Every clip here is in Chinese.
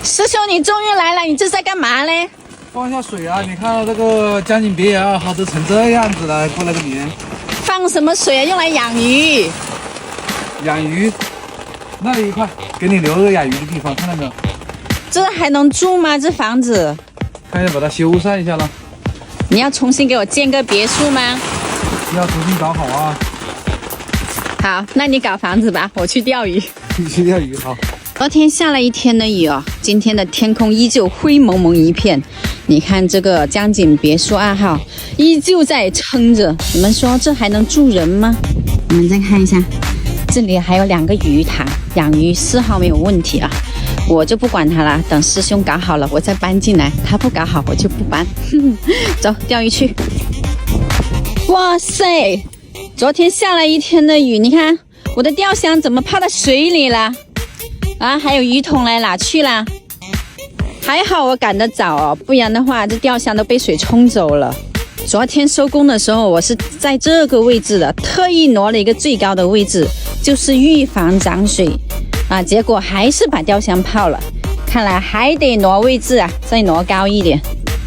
师兄，你终于来了，你这是在干嘛嘞？放下水啊！你看这个江景别啊，好都成这样子了，过来个年。放什么水啊？用来养鱼。养鱼，那里一块，给你留个养鱼的地方，看到没有？这还能住吗？这房子？看要把它修缮一下了。你要重新给我建个别墅吗？要重新搞好啊！好，那你搞房子吧，我去钓鱼。你去钓鱼好。昨天下了一天的雨哦，今天的天空依旧灰蒙蒙一片。你看这个江景别墅2号依旧在撑着，你们说这还能住人吗？你们再看一下，这里还有2个鱼塘，养鱼丝毫没有问题啊。我就不管它了，等师兄搞好了我再搬进来，他不搞好我就不搬。走，钓鱼去。哇塞，昨天下了一天的雨，你看我的钓箱怎么泡到水里了？啊，还有鱼桶嘞，哪去了？还好我赶得早哦，不然的话这钓箱都被水冲走了。昨天收工的时候我是在这个位置的，特意挪了一个最高的位置，就是预防涨水啊，结果还是把钓箱泡了。看来还得挪位置啊，再挪高一点。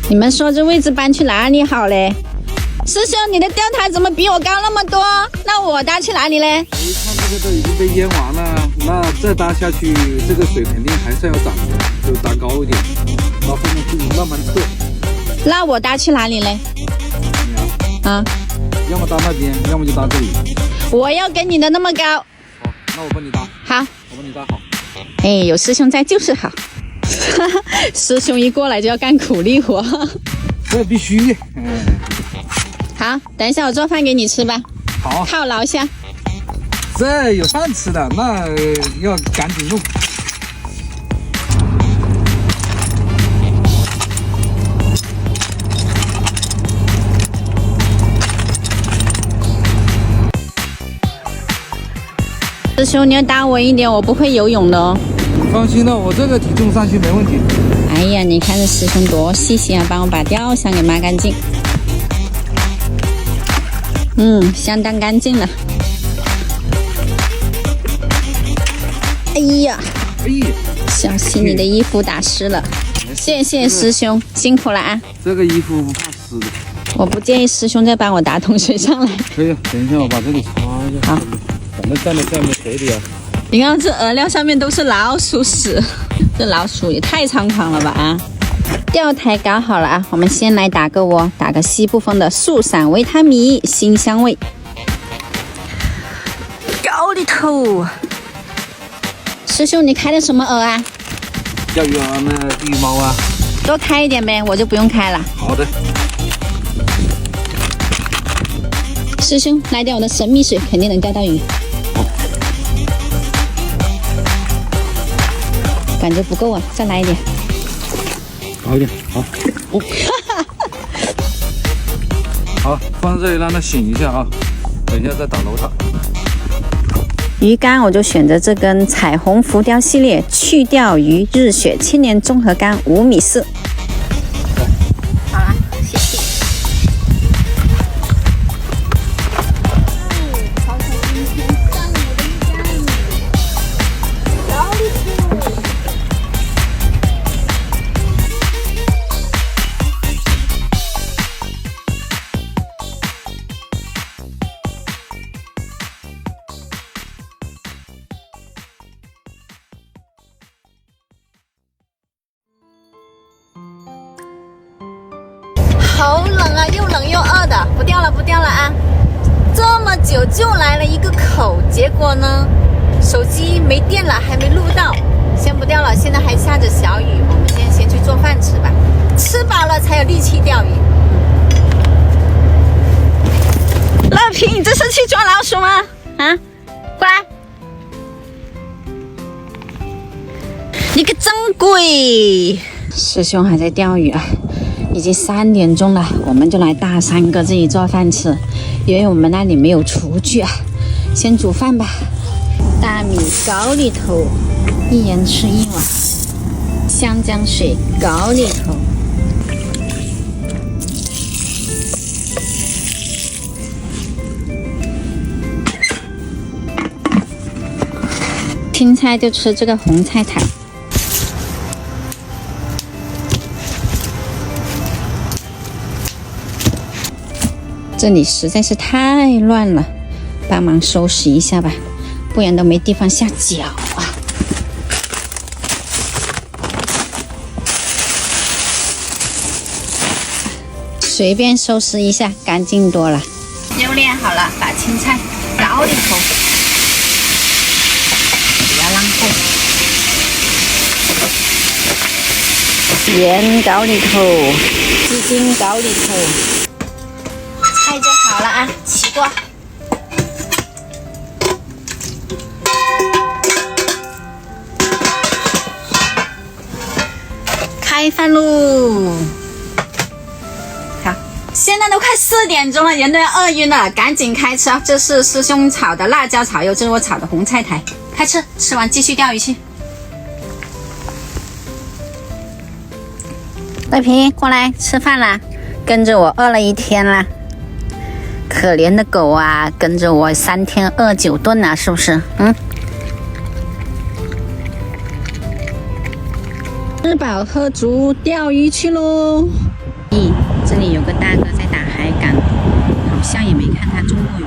你们说这位置搬去哪里好嘞？师兄，你的钓台怎么比我高那么多？那我搭去哪里嘞？一看这个都已经被淹完了，那再搭下去，这个水肯定还是要涨的，就搭高一点，到后面自己慢慢撤。那我搭去哪里嘞？你啊，要么搭那边，要么就搭这里。我要跟你的那么高。好，那我帮你搭。好，我帮你搭好。哎，有师兄在就是好。师兄一过来就要干苦力活。这必须。好，等一下我做饭给你吃吧。好，犒劳一下。这有饭吃的，那要赶紧弄。师兄，你要搭稳一点，我不会游泳的哦。放心了，我这个体重上去没问题。哎呀，你看这师兄多细心啊，帮我把钓箱给抹干净。相当干净了。哎呀，小心你的衣服打湿了。谢谢师兄，辛苦了啊。这个衣服不怕湿的。我不建议师兄再帮我打桶水上来。可以，等一下我把这里擦一下。好，反正站在下面水里啊。你看这饵料上面都是老鼠屎，这老鼠也太猖狂了吧啊！钓台搞好了啊，我们先来打个窝，打个西部风的速散维他米新香味。高里头，师兄你开的什么饵啊？钓鱼饵呢？地狱猫啊。多开一点呗，我就不用开了。好的。师兄来点我的神秘水，肯定能钓到鱼。感觉不够啊，再来一点。好一点，好。哦。好，放这里让它醒一下啊，等一下再打捞它。鱼竿我就选择这根彩虹浮雕系列去钓鱼日雪千年综合竿5.4米。好了，谢谢。瞧瞧今天上午的鱼竿，高里头。好冷啊，又冷又饿的，不钓了不钓了啊！这么久就来了一个口，结果呢，手机没电了，还没录到，先不钓了。现在还下着小雨，我们先去做饭吃吧，吃饱了才有力气钓鱼。乐平，你这是去抓老鼠吗？啊，过来！你个真鬼！师兄还在钓鱼啊。已经3点钟了，我们就来大3个自己做饭吃，因为我们那里没有厨具啊。先煮饭吧，大米高里头，一人吃1碗，香姜水高里头，青菜就吃这个红菜苔。这里实在是太乱了，帮忙收拾一下吧，不然都没地方下脚啊。随便收拾一下，干净多了。油炼好了，把青菜搞里头，不要浪费。盐搞里头，鸡精搞里头，菜就好了啊！起锅，开饭喽！好，现在都快4点钟了，人都要饿晕了，赶紧开吃啊！这是师兄炒的辣椒炒肉，这是我炒的红菜苔，开吃，吃完继续钓鱼去。乐平，过来吃饭啦！跟着我饿了1天啦。可怜的狗啊，跟着我3天饿9顿啊，是不是？吃饱喝足，钓鱼去喽！咦，这里有个大哥在打海竿，好像也没看他中过鱼。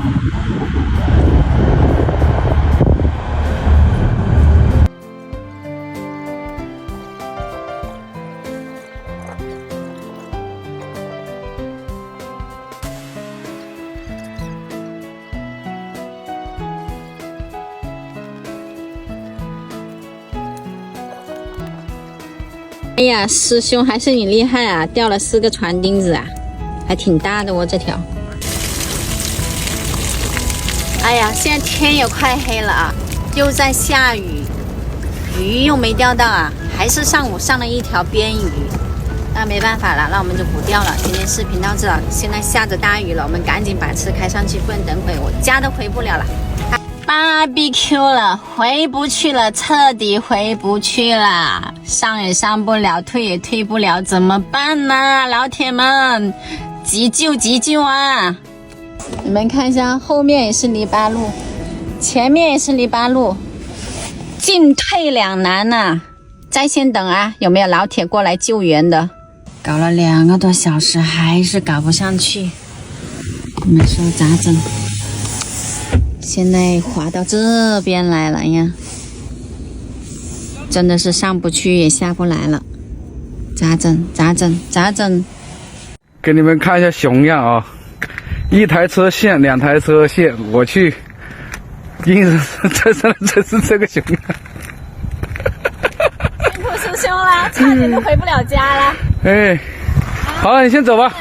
哎呀，师兄还是你厉害啊，钓了4个船钉子啊，还挺大的哦这条。哎呀，现在天也快黑了啊，又在下雨，鱼又没钓到啊，还是上午上了一条边鱼。那没办法了，那我们就不钓了。今天视频到这了，现在下着大雨了，我们赶紧把车开上去，不然等会我家都回不了了。BBQ 了，回不去了，彻底回不去了，上也上不了，退也退不了，怎么办呢？老铁们，急救急救啊！你们看一下，后面也是泥巴路，前面也是泥巴路，进退两难呐！在线等啊，有没有老铁过来救援的？搞了2个多小时，还是搞不上去，你们说咋整？现在滑到这边来了呀，真的是上不去也下不来了，咋整？咋整？咋整？给你们看一下熊样啊，1台车线，2台车线，我去，硬是这是这个熊样。辛苦师兄了，差点都回不了家了。哎，好了，你先走吧。